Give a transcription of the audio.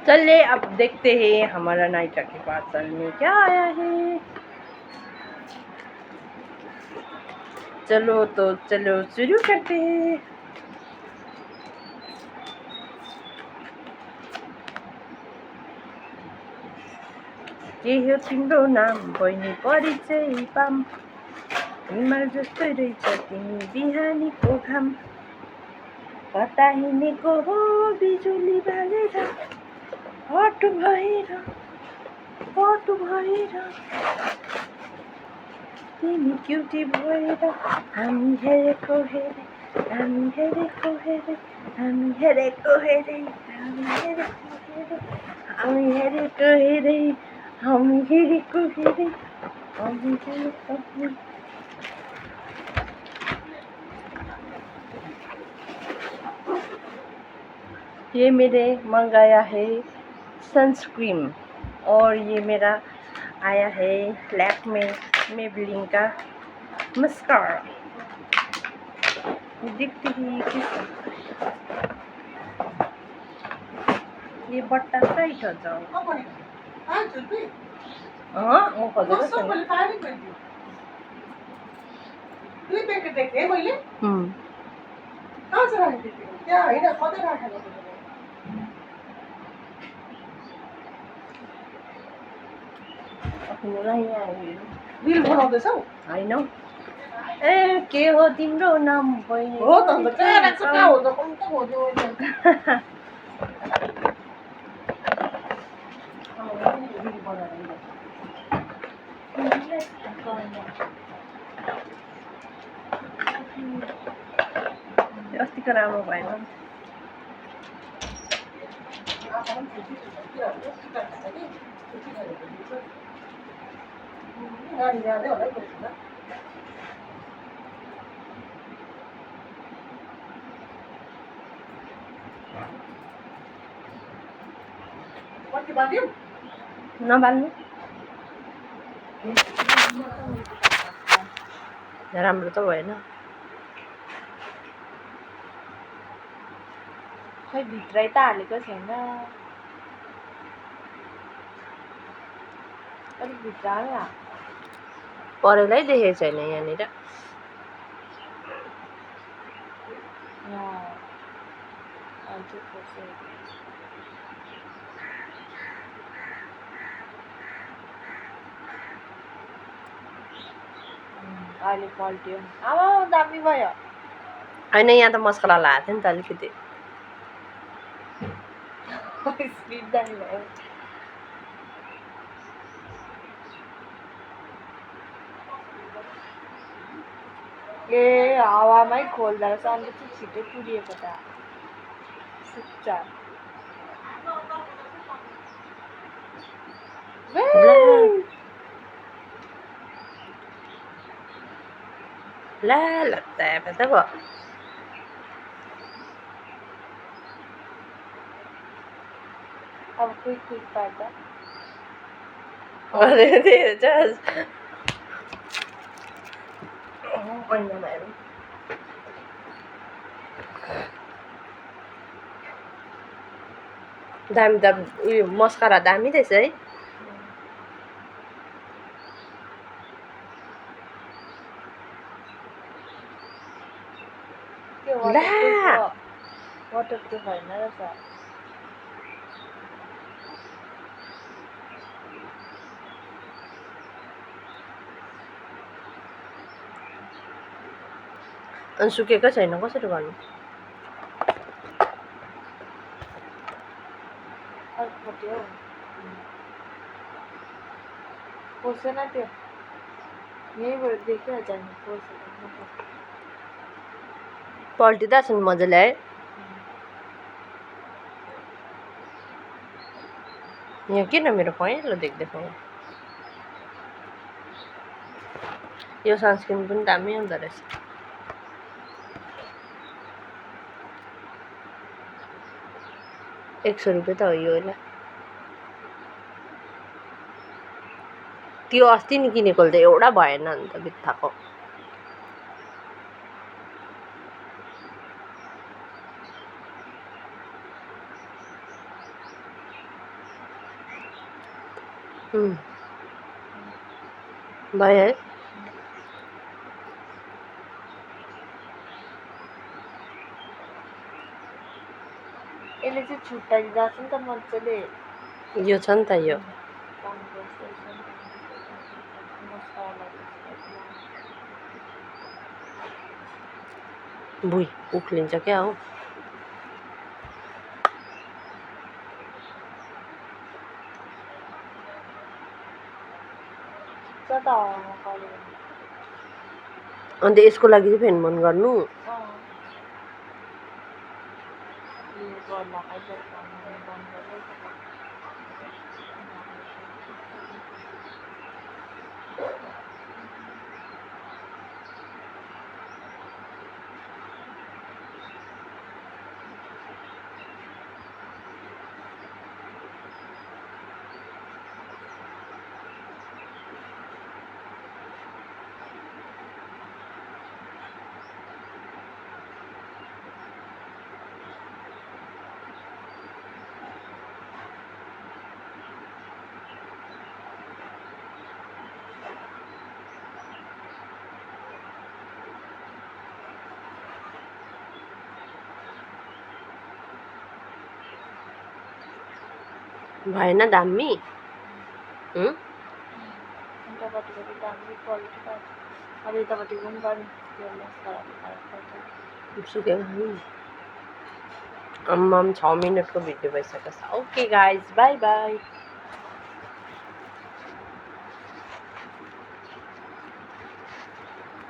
चलिए अब देखते हैं हमारा नायका के पार्सल में क्या आया है। चलो तो चलो शुरू करते हैं। के हो तिम्रो नाम बहिनी परिचय पाम, हिमाल जस्तो रहेछ तिमी बिहानीको घाम, कता हिँडेको हो बिजुली बालेर, हट भएर तिमी क्युटी भएर, हामी हेरेको हेरे, हामी हेरेको हेरे, हामी हेरेको हेरे, हामी हेरेको हेरे, हामी हेरेको हेरे, हामी हेरेको हेरे, हामी हेरेको हेरे। ये मेरे मंगाया है सनस्क्रीन और ये मेरा आया है लैक्मे मेबेलिन का मस्कारा। दिखती ही ये बट्टा टाइट हो जाओ। हाँ वो खोजेको छैन। रिल बनाउँदैछौ? होइन ए के हो तिम्रो नाम बहिनी? हो त अन्त कहाँ हो त कम त खोज्यो मैले। अस्तिको राम्रो भएन। नबाल्नु राम्रो त भएन। खै भित्रै त हालेको छैन, अलिक भित्र हाल्ला। परेलै देखेको छैन यहाँनिर। अहिले पल्ट्यो। आमा दामी भयो। होइन यहाँ त मसला लगाएको थियो नि त अलिकति। स्पिड दामी भयो। ए हावामै खोल्दा रहेछ, अन्त चाहिँ छिटै पुरिएको त सुक्छ। ला लत्ता भयो। अब क्विक पार्दा दामी दामी उयो मस्कारा दामी रहेछ है। वाटरप्रुफ होइन रहेछ। अनि सुकेको छैन कसरी गर्नु? अर्कोपट्टि हौ पोसेन त्यो, यहीँबाट देखिहाल्छ नि पोसेन। पल्टिँदा छ नि मजाले है। यहाँ किन मेरो पहेँलो देख्दैछ? यो सनस्क्रिन पनि दामी हुँदो रहेछ। 100 रुपियाँ त हो यो होला। त्यो अस्ति नि किनेको त एउटा भएन अन्त बित्थाको। भयो है यसले चाहिँ छुट्टाइदिँदा छ नि त मजाले यो छ नि त यो भुइँ उक्लिन्छ क्या हो अन्त यसको लागि चाहिँ फेन मन गर्नु भएन दामी सुकेको आम्माम 6 मिनटको भिडियो भइसकेको छ ओके गाइज बाई बाई